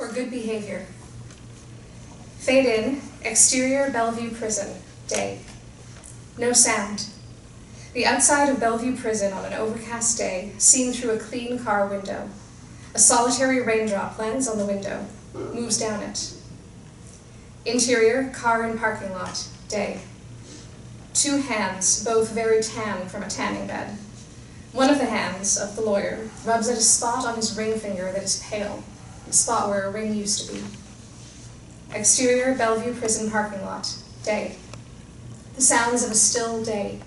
for good behavior. Fade in, exterior Bellevue Prison, day. No sound. The outside of Bellevue Prison on an overcast day, seen through a clean car window. A solitary raindrop lands on the window, moves down it. Interior, car and parking lot, day. Two hands, both very tan from a tanning bed. One of the hands, of the lawyer, rubs at a spot on his ring finger that is pale, the spot where a ring used to be. Exterior, Bellevue Prison parking lot, day. The sounds of a still day.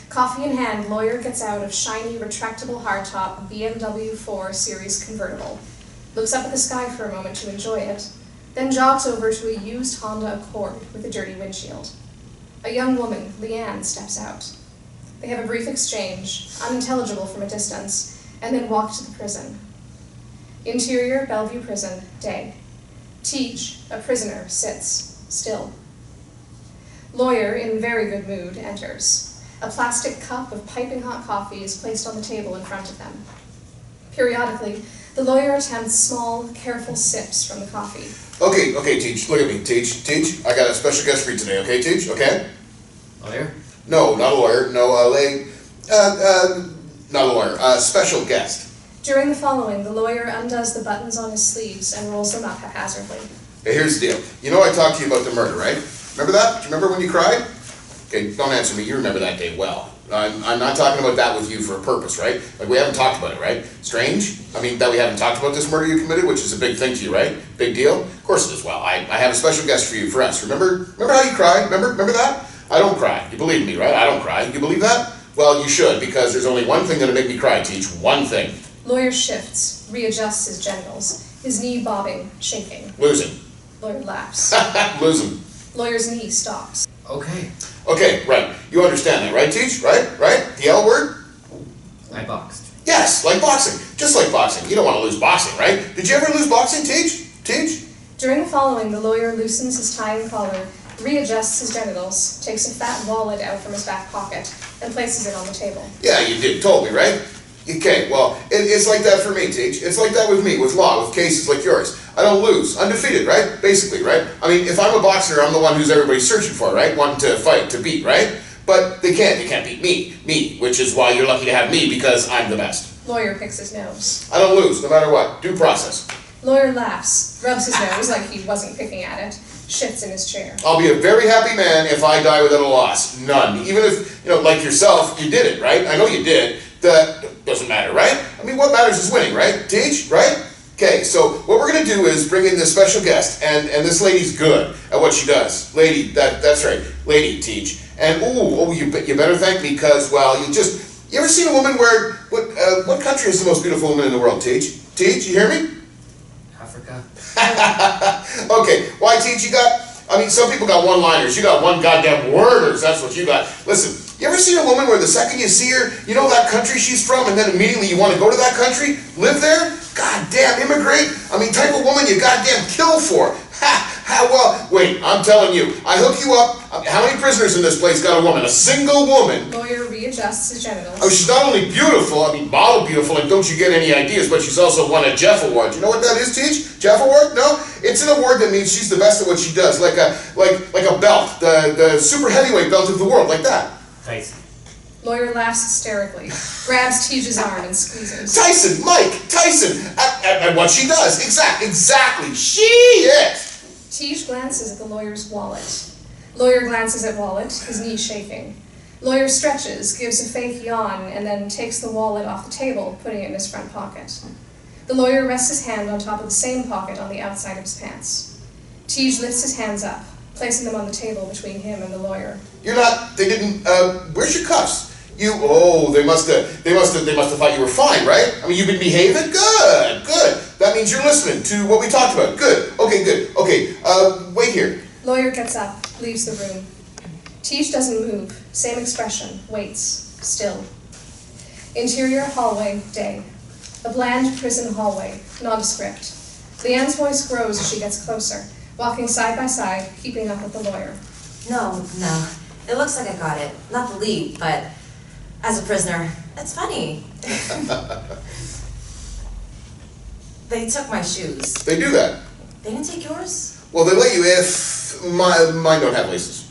Coffee in hand, lawyer gets out of shiny, retractable hardtop BMW 4 Series convertible, looks up at the sky for a moment to enjoy it, then jogs over to a used Honda Accord with a dirty windshield. A young woman, Leeann, steps out. They have a brief exchange, unintelligible from a distance, and then walk to the prison. Interior, Bellevue Prison, day. Teej, a prisoner, sits, still. Lawyer, in very good mood, enters. A plastic cup of piping hot coffee is placed on the table in front of them. Periodically, the lawyer attempts small, careful sips from the coffee. Okay, Teej, look at me, Teej, I got a special guest for you today, okay, Teej, okay? Lawyer? No, not a lawyer, no, not a lawyer, special guest. During the following, the lawyer undoes the buttons on his sleeves and rolls them up haphazardly. Hey, here's the deal. You know I talked to you about the murder, right? Remember that? Do you remember when you cried? Okay, don't answer me, you remember that day well. I'm not talking about that with you for a purpose, right? Like, we haven't talked about it, right? Strange? I mean, that we haven't talked about this murder you committed, which is a big thing to you, right? Big deal? Of course it is. Well, I have a special guest for us. Remember how you cried? Remember that? I don't cry. You believe me, right? I don't cry. You believe that? Well, you should, because there's only one thing that'll make me cry, Teej. One thing. Lawyer shifts, readjusts his genitals, his knee bobbing, shaking. Losing. Lawyer laughs. Losing. Lawyer's knee stops. Okay. Okay, right. You understand that, right, Teej? Right? The L word? I boxed. Yes, like boxing. Just like boxing. You don't want to lose boxing, right? Did you ever lose boxing, Teej? During the following, the lawyer loosens his tie and collar, readjusts his genitals, takes a fat wallet out from his back pocket, and places it on the table. Yeah, you did. Told me, right? Okay, well, it's like that for me, Teej. It's like that with me, with law, with cases like yours. I don't lose. Undefeated, right? Basically, right? I mean, if I'm a boxer, I'm the one who's everybody's searching for, right? One to fight, to beat, right? But they can't beat me, which is why you're lucky to have me, because I'm the best. Lawyer picks his nose. I don't lose, no matter what. Due process. Lawyer laughs, rubs his nose like he wasn't picking at it, shifts in his chair. I'll be a very happy man if I die without a loss. None. Even if, like yourself, you did it, right? I know you did. That doesn't matter, right? I mean, what matters is winning, right? Teej, right? Okay, so what we're going to do is bring in this special guest, and this lady's good at what she does. Lady, that's right, Lady Teej. And, you better thank me, because, well, you ever seen a woman wear, what country is the most beautiful woman in the world, Teej? Teej, you hear me? Africa. Okay, why, Teej, some people got one-liners, you got one goddamn worders, that's what you got. Listen, you ever seen a woman where the second you see her, you know that country she's from, and then immediately you want to go to that country, live there? Goddamn, immigrate? Type of woman you goddamn kill for. Well, wait, I'm telling you, I hook you up. How many prisoners in this place got a woman? A single woman? Lawyer readjusts his genitals. Oh, she's not only beautiful, model beautiful, and don't you get any ideas, but she's also won a Jeff Award. You know what that is, Teej? Jeff Award? No? It's an award that means she's the best at what she does, like a belt, the super heavyweight belt of the world, like that. Tyson. Lawyer laughs hysterically, grabs Teej's arm and squeezes. Tyson, at what she does. Exactly. She is. Teej glances at the lawyer's wallet. Lawyer glances at wallet, his knee shaking. Lawyer stretches, gives a fake yawn, and then takes the wallet off the table, putting it in his front pocket. The lawyer rests his hand on top of the same pocket on the outside of his pants. Teej lifts his hands up, placing them on the table between him and the lawyer. Where's your cuffs? They must have thought you were fine, right? You've been behaving? Good. That means you're listening to what we talked about. Good. Okay, wait here. Lawyer gets up, leaves the room. Teej doesn't move, same expression, waits, still. Interior hallway, day. A bland prison hallway, nondescript. Leann's voice grows as she gets closer, walking side by side, keeping up with the lawyer. No. It looks like I got it. Not the leap, but as a prisoner, it's funny. They took my shoes. They do that. They didn't take yours? Well, they let you if mine don't have laces.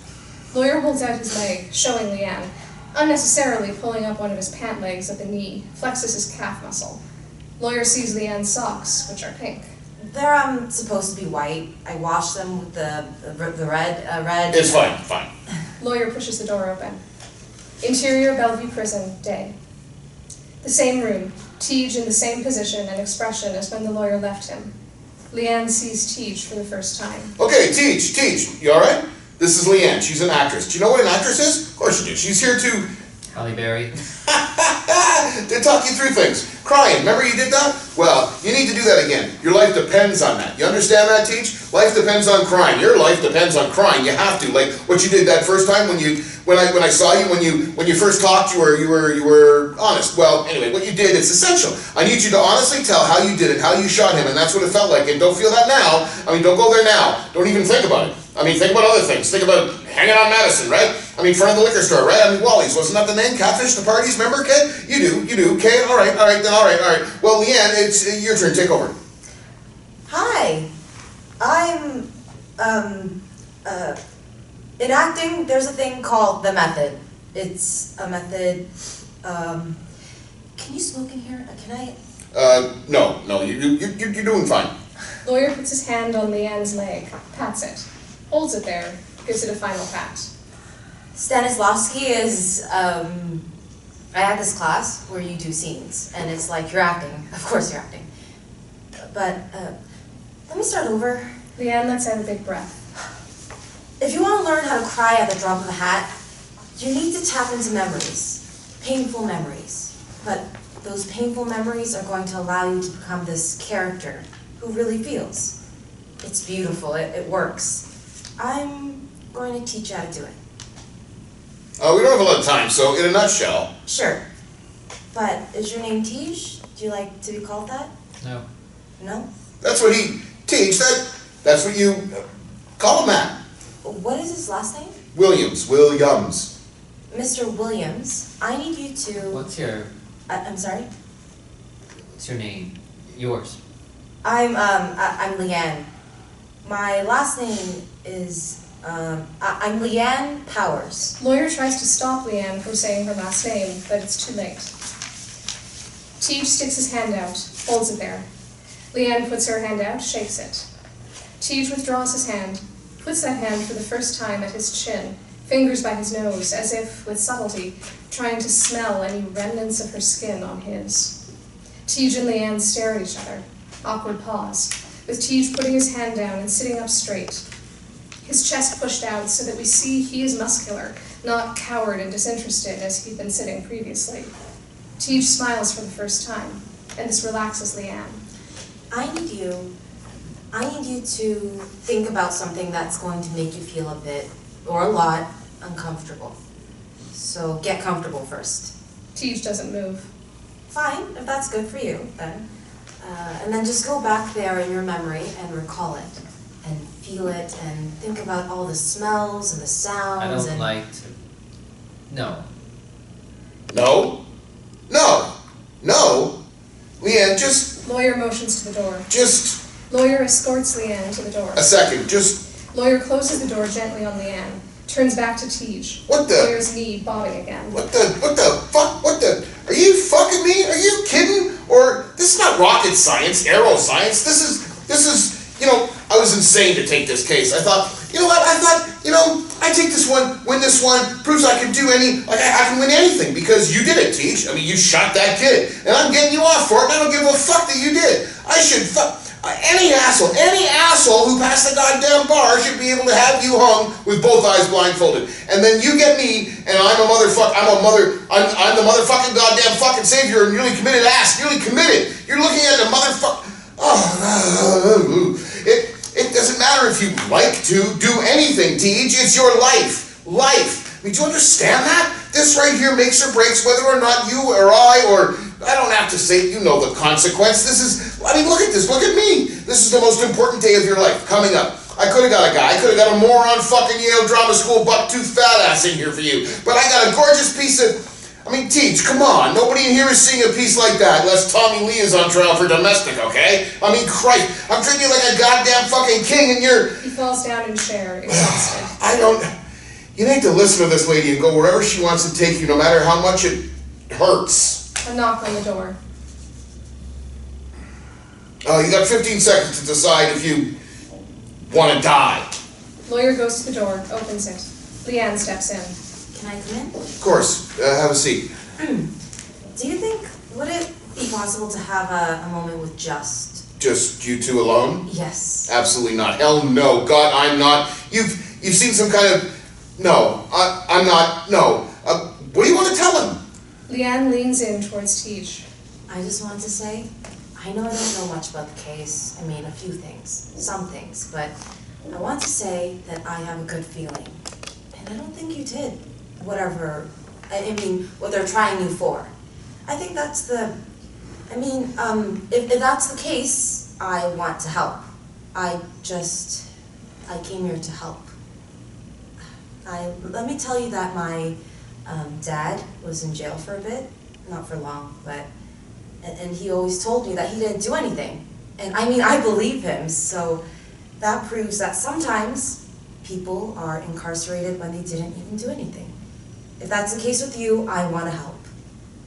Lawyer holds out his leg, showing Leeann, unnecessarily pulling up one of his pant legs at the knee, flexes his calf muscle. Lawyer sees Leeann's socks, which are pink. They're supposed to be white. I washed them with the red. It's fine. Lawyer pushes the door open. Interior Bellevue Prison, day. The same room, Teej in the same position and expression as when the lawyer left him. Leeann sees Teej for the first time. Okay, Teej, you alright? This is Leeann, she's an actress. Do you know what an actress is? Of course you do. She's here to... Halle Berry. to talk you through things. Crying, remember you did that? Well, you need to do that again. Your life depends on that. You understand that, Teej? Life depends on crying. Your life depends on crying. You have to. Like what you did that first time when I saw you, when you first talked, you were honest. Well, anyway, what you did, it's essential. I need you to honestly tell how you did it, how you shot him, and that's what it felt like. And don't feel that now. I mean, don't go there now. Don't even think about it. I mean, think about other things. Think about hanging on Madison, right? I mean, in front of the liquor store, right? I mean, Wally's, wasn't that the name? Catfish, the parties, remember, kid? You do, okay? All right. Well, Leeann, it's your turn, take over. Hi. I'm, in acting, there's a thing called the method. It's a method, can you smoke in here? Can I? No, you're doing fine. Lawyer puts his hand on Leeann's leg, pats it, holds it there, gives it a final pat. Stanislavski is, I had this class where you do scenes, and it's like you're acting. Of course you're acting. But, let me start over. Leeann lets out a big breath. If you want to learn how to cry at the drop of a hat, you need to tap into memories. Painful memories. But those painful memories are going to allow you to become this character who really feels. It's beautiful, it works. I'm going to teach you how to do it. We don't have a lot of time, so in a nutshell. Sure. But is your name Teej? Do you like to be called that? No. No? That's what he teach. That's what you call him that. What is his last name? Williams. Mr. Williams, I need you to... What's your I'm sorry? What's your name? Yours. I'm Leeann. My last name is, I'm Leeann Powers. Lawyer tries to stop Leeann from saying her last name, but it's too late. Teej sticks his hand out, holds it there. Leeann puts her hand out, shakes it. Teej withdraws his hand, puts that hand for the first time at his chin, fingers by his nose, as if, with subtlety, trying to smell any remnants of her skin on his. Teej and Leeann stare at each other. Awkward pause, with Teej putting his hand down and sitting up straight. His chest pushed out so that we see he is muscular, not coward and disinterested as he'd been sitting previously. Teej smiles for the first time, and this relaxes Leeann. I need you to think about something that's going to make you feel a bit, or a lot, uncomfortable. So get comfortable first. Teej doesn't move. Fine, if that's good for you, then. And then just go back there in your memory and recall it. And feel it, and think about all the smells and the sounds. I don't like to... No. No? Leeann, just... Lawyer motions to the door. Just... Lawyer escorts Leeann to the door. A second, just... Lawyer closes the door gently on Leeann, turns back to Teej. What the... Lawyer's knee bobbing again. What the fuck? Are you fucking me? Are you kidding? Or, this is not rocket science, aero science. This is, I was insane to take this case. I thought, I take this one, win this one, proves I can do I can win anything because you did it, Teej. I mean, you shot that kid, and I'm getting you off for it, and I don't give a fuck that you did. I should any asshole who passed the goddamn bar should be able to have you hung with both eyes blindfolded. And then you get me, and I'm the motherfucking goddamn fucking savior, and nearly committed ass, nearly committed. You're looking at a motherfucker. It doesn't matter if you like to do anything, Teej. It's your life. I mean, do you understand that? This right here makes or breaks whether or not you or I don't have to say, you know the consequence. Look at this, look at me. This is the most important day of your life, coming up. I could have got a guy, I could have got a moron fucking Yale Drama School buck-tooth fat ass in here for you. But I got a gorgeous piece of I mean, Teej, come on. Nobody in here is seeing a piece like that unless Tommy Lee is on trial for domestic, okay? I mean, Christ, I'm treating you like a goddamn fucking king and you're... He falls down in chair, exhausted. You need to listen to this lady and go wherever she wants to take you, no matter how much it hurts. A knock on the door. You got 15 seconds to decide if you want to die. Lawyer goes to the door, opens it. Leeann steps in. Can I come in? Of course. Have a seat. Do you think, would it be possible to have a moment with just... Just you two alone? Yes. Absolutely not. Hell no. God, I'm not. You've seen some kind of... No. I'm not. No. What do you want to tell him? Leeann leans in towards Teej. I just wanted to say, I know I don't know much about the case. I mean, a few things. Some things. But I want to say that I have a good feeling. And I don't think you did. Whatever, I mean, what they're trying you for. I think that's the, I mean, if that's the case, I want to help. I came here to help. Let me tell you that my dad was in jail for a bit, not for long, but, and he always told me that he didn't do anything. And I mean, I believe him, so that proves that sometimes people are incarcerated when they didn't even do anything. If that's the case with you, I want to help.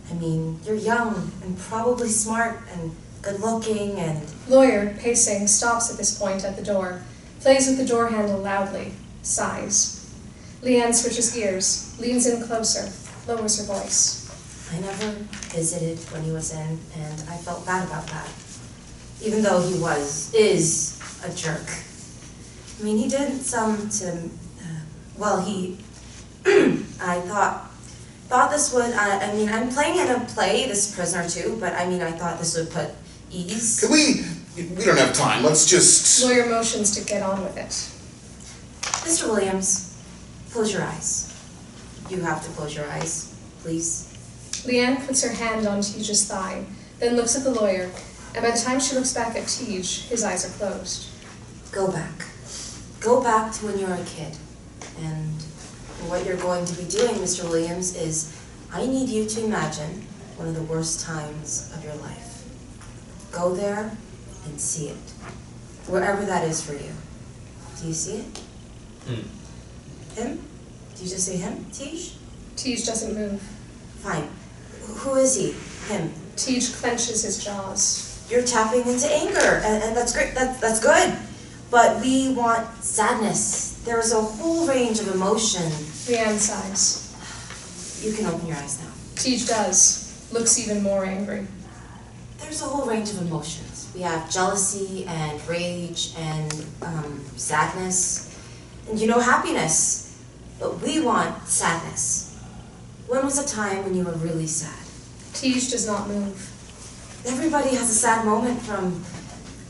I mean, you're young and probably smart and good-looking and... Lawyer, pacing, stops at this point at the door, plays with the door handle loudly, sighs. Leeann switches gears, leans in closer, lowers her voice. I never visited when he was in, and I felt bad about that. Even though he is a jerk. I mean, he did some to... well, he... I thought this would, I mean, I'm playing in a play, this prisoner too, but I mean, I thought this would put ease. Can we don't have time, let's just... Lawyer motions to get on with it. Mr. Williams, close your eyes. You have to close your eyes, please. Leeann puts her hand on Teej's thigh, then looks at the lawyer, and by the time she looks back at Teej, his eyes are closed. Go back. Go back to when you were a kid, and... what you're going to be doing, Mr. Williams, is I need you to imagine one of the worst times of your life. Go there and see it, wherever that is for you. Do you see it? Him? Did you just say him, Teej? Teej doesn't move. Fine. Who is he? Him. Teej clenches his jaws. You're tapping into anger, and that's great. That's good. But we want sadness. There's a whole range of emotion. Leeann sighs. You can open your eyes now. Teej does, looks even more angry. There's a whole range of emotions. We have jealousy and rage and sadness and, happiness. But we want sadness. When was a time when you were really sad? Teej does not move. Everybody has a sad moment from...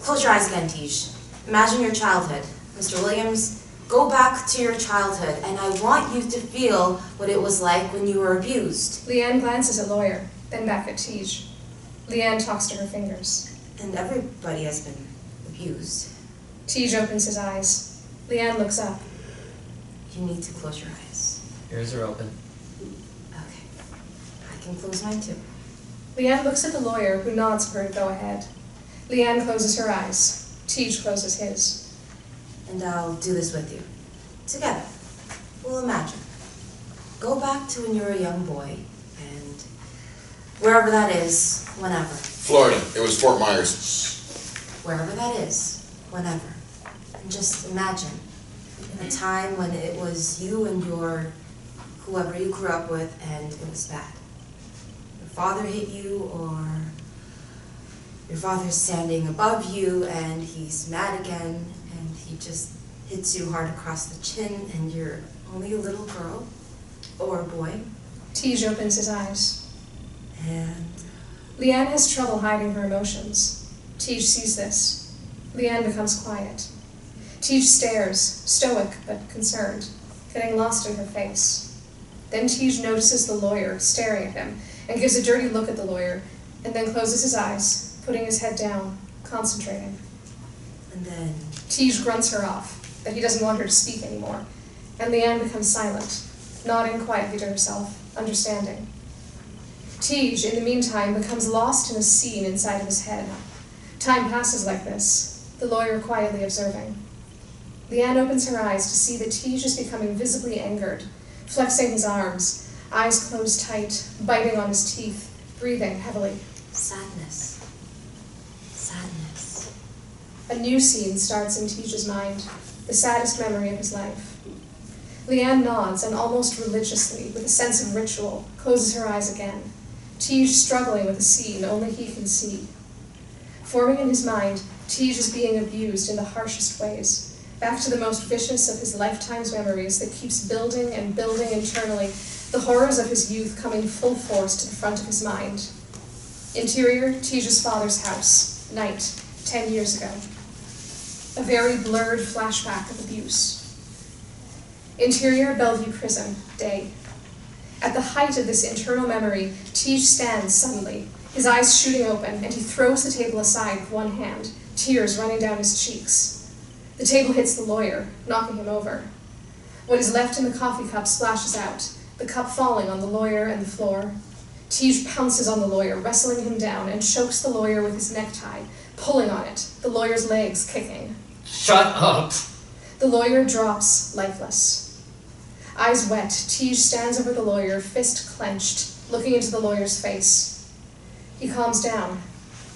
Close your eyes again, Teej. Imagine your childhood. Mr. Williams, go back to your childhood, and I want you to feel what it was like when you were abused. Leeann glances at Lawyer, then back at Teej. Leeann talks to her fingers. And everybody has been abused. Teej opens his eyes. Leeann looks up. You need to close your eyes. Yours are open. Okay. I can close mine too. Leeann looks at the lawyer, who nods for her to go ahead. Leeann closes her eyes. Teej closes his. And I'll do this with you. Together. We'll imagine. Go back to when you were a young boy, and wherever that is, whenever. Florida. It was Fort Myers. Wherever that is, whenever. And just imagine a time when it was you and whoever you grew up with, and it was bad. Your father hit you, or your father's standing above you and he's mad again and he just hits you hard across the chin and you're only a little girl or a boy. Teej opens his eyes. And Leeann has trouble hiding her emotions. Teej sees this. Leeann becomes quiet. Teej stares, stoic but concerned, getting lost in her face. Then Teej notices the lawyer staring at him and gives a dirty look at the lawyer and then closes his eyes, putting his head down, concentrating. And then Teej grunts her off, that he doesn't want her to speak anymore, and Leeann becomes silent, nodding quietly to herself, understanding. Teej, in the meantime, becomes lost in a scene inside of his head. Time passes like this, the lawyer quietly observing. Leeann opens her eyes to see that Teej is becoming visibly angered, flexing his arms, eyes closed tight, biting on his teeth, breathing heavily. Sadness. Sadness. A new scene starts in Teej's mind, the saddest memory of his life. Leeann nods and almost religiously, with a sense of ritual, closes her eyes again. Teej struggling with a scene only he can see. Forming in his mind, Teej is being abused in the harshest ways, back to the most vicious of his lifetime's memories that keeps building and building internally, the horrors of his youth coming full force to the front of his mind. Interior, Teej's father's house, night, 10 years ago. A very blurred flashback of abuse. Interior, Bellevue Prison, day. At the height of this internal memory, Teej stands suddenly, his eyes shooting open, and he throws the table aside with one hand, tears running down his cheeks. The table hits the lawyer, knocking him over. What is left in the coffee cup splashes out, the cup falling on the lawyer and the floor. Teej pounces on the lawyer, wrestling him down, and chokes the lawyer with his necktie, pulling on it, the lawyer's legs kicking. Shut up! The lawyer drops, lifeless. Eyes wet, Teej stands over the lawyer, fist clenched, looking into the lawyer's face. He calms down,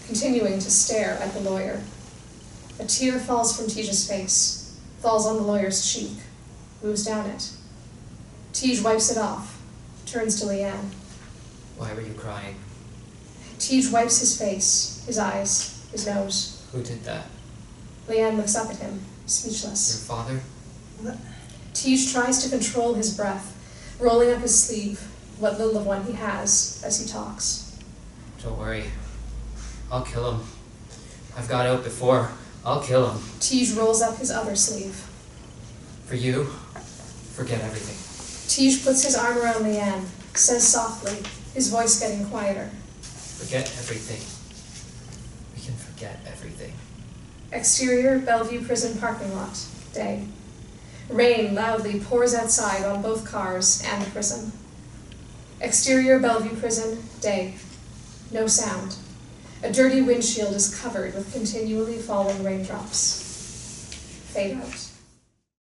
continuing to stare at the lawyer. A tear falls from Teej's face, falls on the lawyer's cheek, moves down it. Teej wipes it off, turns to Leeann. Why were you crying? Teej wipes his face, his eyes, his nose. Who did that? Leeann looks up at him, Your speechless. father? Teej tries to control his breath, rolling up his sleeve, what little of one he has, as he talks. Don't worry. I'll kill him. I've got out before. I'll kill him. Teej rolls up his other sleeve. For you, forget everything. Teej puts his arm around Leeann, says softly, his voice getting quieter. Forget everything. We can forget everything. Exterior, Bellevue Prison parking lot, day. Rain loudly pours outside on both cars and the prison. Exterior, Bellevue Prison, day. No sound. A dirty windshield is covered with continually falling raindrops. Fade out.